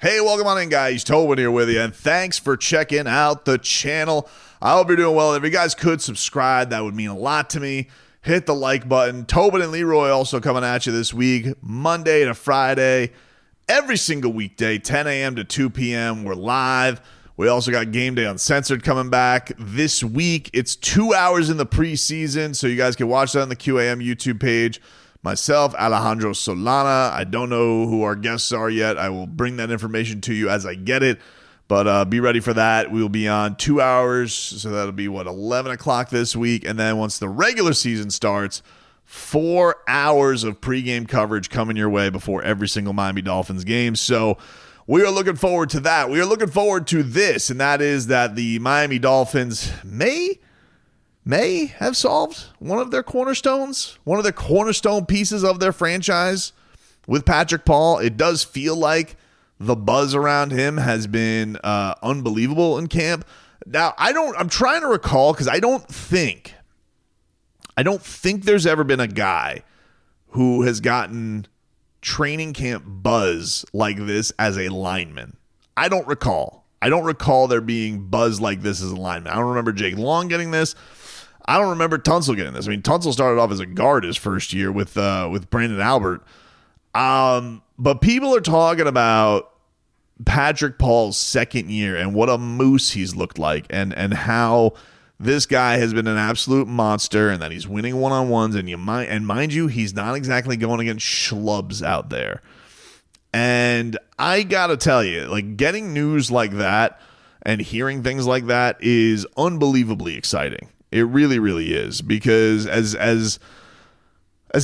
Hey, welcome on in, guys. Tobin here with you, and thanks for checking out the channel. I hope you're doing well. If you guys could subscribe, that would mean a lot to me. Hit the like button. Tobin and Leroy also coming at you this week, Monday to Friday, every single weekday, 10 a.m. to 2 p.m. We're live. We also got Game Day Uncensored coming back this week. It's 2 hours in the preseason, so you guys can watch that on the QAM YouTube page. Myself, Alejandro Solana. I don't know who our guests are yet. I will bring that information to you as I get it. But be ready for that. We will be on 2 hours. So that'll be, 11 o'clock this week. And then once the regular season starts, 4 hours of pregame coverage coming your way before every single Miami Dolphins game. So we are looking forward to that. We are looking forward to this, and that is that the Miami Dolphins may have solved one of their cornerstone pieces of their franchise with Patrick Paul. It does feel like the buzz around him has been unbelievable in camp. Now, I'm trying to recall, because I don't think there's ever been a guy who has gotten training camp buzz like this as a lineman. I don't recall there being buzz like this as a lineman. I don't remember Jake Long getting this. I don't remember Tunsil getting this. I mean, Tunsil started off as a guard his first year with Brandon Albert. But people are talking about Patrick Paul's second year and what a moose he's looked like, and how this guy has been an absolute monster, and that he's winning one-on-ones, and mind you, he's not exactly going against schlubs out there. And I gotta tell you, like, getting news like that and hearing things like that is unbelievably exciting. It really, really is, because as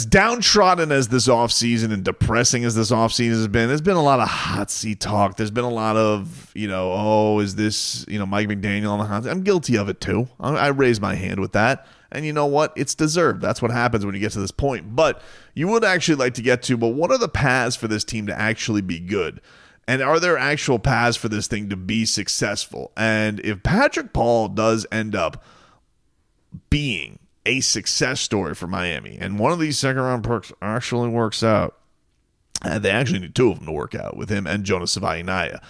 downtrodden as this offseason and depressing as this offseason has been, there's been a lot of hot seat talk. There's been a lot of, is this, Mike McDaniel on the hot seat? I'm guilty of it too. I raise my hand with that. And you know what? It's deserved. That's what happens when you get to this point. But you would actually like to get to, but what are the paths for this team to actually be good? And are there actual paths for this thing to be successful? And if Patrick Paul does end up being a success story for Miami, and one of these second-round perks actually works out, and they actually need two of them to work out with him and Jonah Savaiinaya.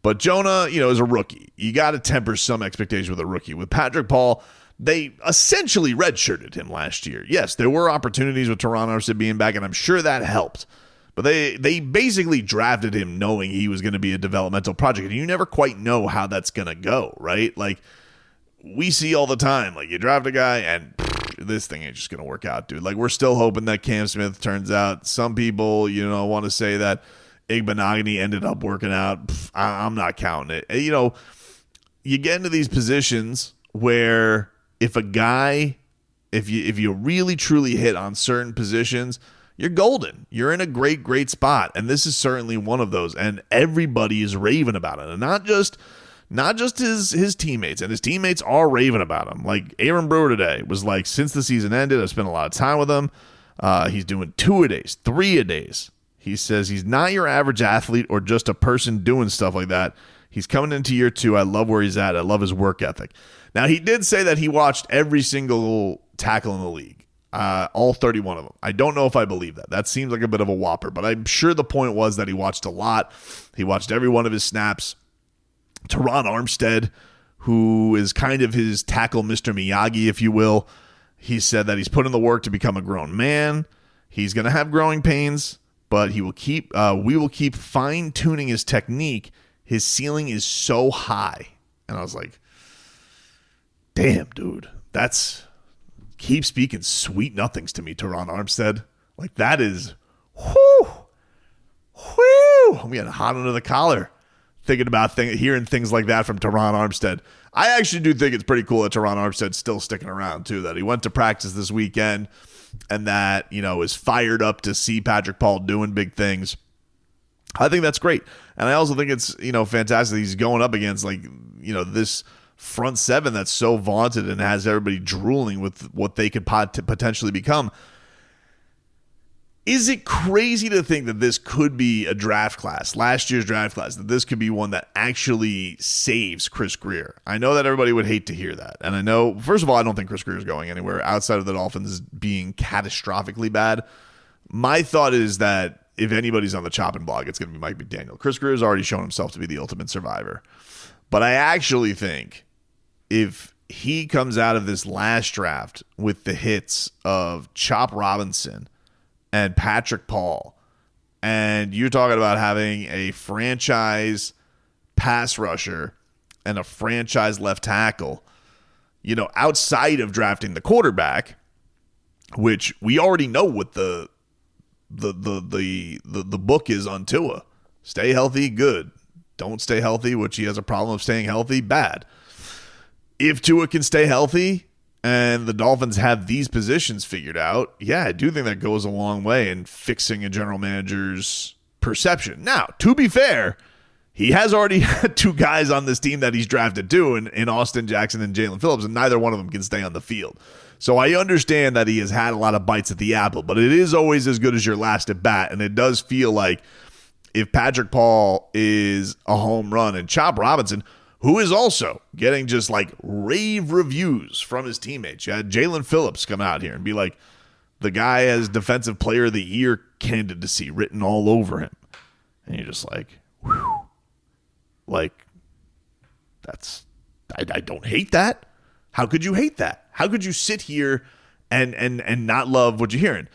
But Jonah, is a rookie. You got to temper some expectation with a rookie. With Patrick Paul, they essentially redshirted him last year. Yes, there were opportunities with Teron Armstead being back, and I'm sure that helped. But they basically drafted him knowing he was going to be a developmental project, and you never quite know how that's going to go, right? Like, we see all the time, like, you draft a guy and this thing ain't just going to work out, dude. Like, we're still hoping that Cam Smith turns out. Some people, want to say that Igbenogany ended up working out. I'm not counting it. You get into these positions where if a guy, if you really truly hit on certain positions, you're golden. You're in a great, great spot. And this is certainly one of those. And everybody is raving about it. And not just his teammates, and his teammates are raving about him. Like, Aaron Brewer today was like, since the season ended, I've spent a lot of time with him. He's doing 2-a-days, 3-a-days. He says he's not your average athlete or just a person doing stuff like that. He's coming into year 2. I love where he's at. I love his work ethic. Now, he did say that he watched every single tackle in the league, all 31 of them. I don't know if I believe that. That seems like a bit of a whopper, but I'm sure the point was that he watched a lot. He watched every one of his snaps. Teron Armstead, who is kind of his tackle Mr. Miyagi, if you will, he said that he's put in the work to become a grown man. He's going to have growing pains, but we will keep fine-tuning his technique. His ceiling is so high. And I was like, damn, dude, keep speaking sweet nothings to me, Teron Armstead. Like, that is, I'm getting hot under the collar thinking about hearing things like that from Teron Armstead. I actually do think it's pretty cool that Teron Armstead's still sticking around, too, that he went to practice this weekend and that, is fired up to see Patrick Paul doing big things. I think that's great. And I also think it's, fantastic he's going up against, this front seven that's so vaunted and has everybody drooling with what they could potentially become. Is it crazy to think that this could be a draft class, last year's draft class, that this could be one that actually saves Chris Grier? I know that everybody would hate to hear that. And I know, first of all, I don't think Chris Grier is going anywhere outside of the Dolphins being catastrophically bad. My thought is that if anybody's on the chopping block, it's going to be Mike McDaniel. Chris Grier has already shown himself to be the ultimate survivor. But I actually think if he comes out of this last draft with the hits of Chop Robinson and Patrick Paul, and you're talking about having a franchise pass rusher and a franchise left tackle, outside of drafting the quarterback, which we already know what the book is on Tua. Stay healthy, good. Don't stay healthy, which he has a problem of staying healthy, bad. If Tua can stay healthy and the Dolphins have these positions figured out, yeah, I do think that goes a long way in fixing a general manager's perception. Now, to be fair, he has already had two guys on this team that he's drafted too, in Austin Jackson and Jalen Phillips, and neither one of them can stay on the field. So I understand that he has had a lot of bites at the apple, but it is always as good as your last at bat, and it does feel like if Patrick Paul is a home run and Chop Robinson, who is also getting just like rave reviews from his teammates. You had Jalen Phillips come out here and be like, the guy has Defensive Player of the Year candidacy written all over him. And you're just like, whew. Like, I don't hate that. How could you hate that? How could you sit here and not love what you're hearing?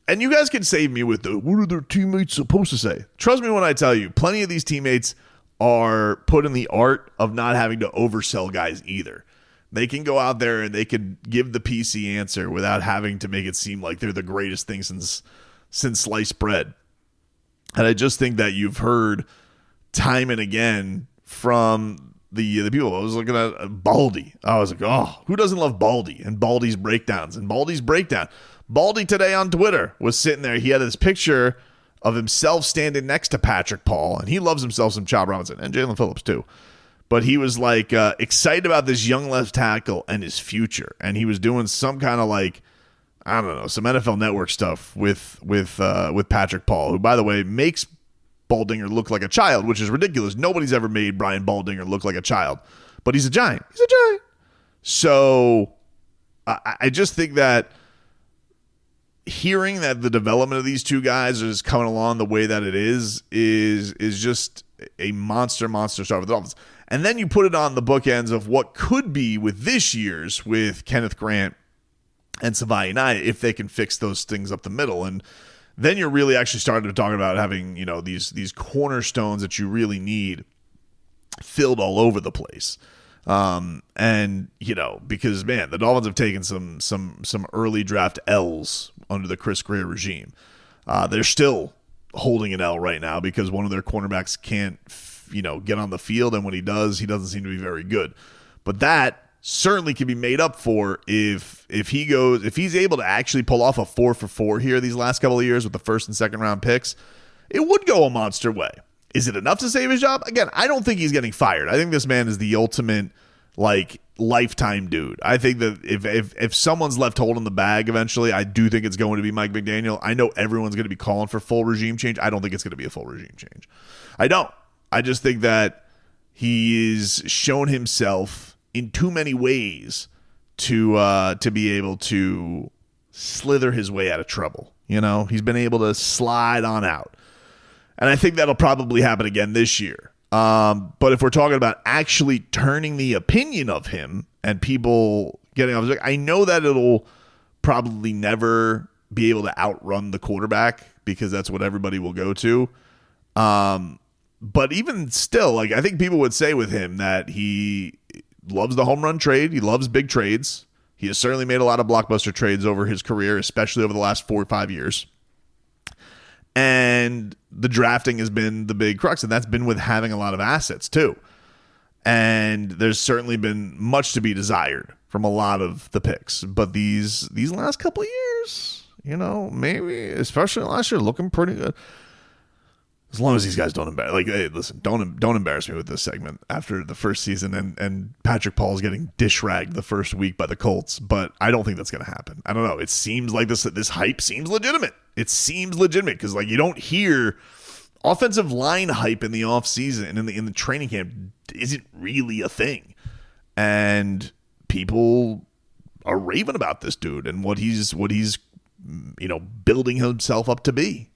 And you guys can save me with what are their teammates supposed to say? Trust me when I tell you, plenty of these teammates are put in the art of not having to oversell guys either. They can go out there and they can give the PC answer without having to make it seem like they're the greatest thing since sliced bread. And I just think that you've heard time and again from the people. I was looking at Baldy. I was like, oh, who doesn't love Baldy and Baldy's breakdowns and Baldy's breakdown? Baldy today on Twitter was sitting there. He had this picture of himself standing next to Patrick Paul, and he loves himself some Chop Robinson and Jalen Phillips too. But he was like excited about this young left tackle and his future, and he was doing some kind of like, I don't know, some NFL Network stuff with Patrick Paul, who, by the way, makes Baldinger look like a child, which is ridiculous. Nobody's ever made Brian Baldinger look like a child, but he's a giant. He's a giant. So I just think that hearing that the development of these two guys is coming along the way that it is just a monster start with the Dolphins. And then you put it on the bookends of what could be with this year's with Kenneth Grant and Savai Knight if they can fix those things up the middle. And then you're really actually starting to talk about having, these cornerstones that you really need filled all over the place. Because man, the Dolphins have taken some early draft L's under the Chris Grier regime. They're still holding an L right now because one of their cornerbacks can't, get on the field, and when he does, he doesn't seem to be very good. But that certainly can be made up for if he's able to actually pull off a 4-for-4 here these last couple of years with the first and second round picks. It would go a monster way. Is it enough to save his job? Again, I don't think he's getting fired. I think this man is the ultimate lifetime dude. I think that if someone's left holding the bag eventually, I do think it's going to be Mike McDaniel. I know everyone's going to be calling for full regime change. I don't think it's going to be a full regime change. I don't. I just think that he's shown himself in too many ways to be able to slither his way out of trouble. He's been able to slide on out. And I think that'll probably happen again this year. But if we're talking about actually turning the opinion of him and people getting off, I know that it'll probably never be able to outrun the quarterback because that's what everybody will go to. But even still, I think people would say with him that he loves the home run trade. He loves big trades. He has certainly made a lot of blockbuster trades over his career, especially over the last 4 or 5 years. And the drafting has been the big crux, and that's been with having a lot of assets too. And there's certainly been much to be desired from a lot of the picks. But these last couple of years, maybe, especially last year, looking pretty good. As long as these guys don't embarrass, hey, listen, don't embarrass me with this segment after the first season and Patrick Paul's getting dish-ragged the first week by the Colts. But I don't think that's going to happen. I don't know. It seems like this hype seems legitimate. It seems legitimate because you don't hear offensive line hype in the offseason and in the training camp isn't really a thing. And people are raving about this dude and what he's building himself up to be.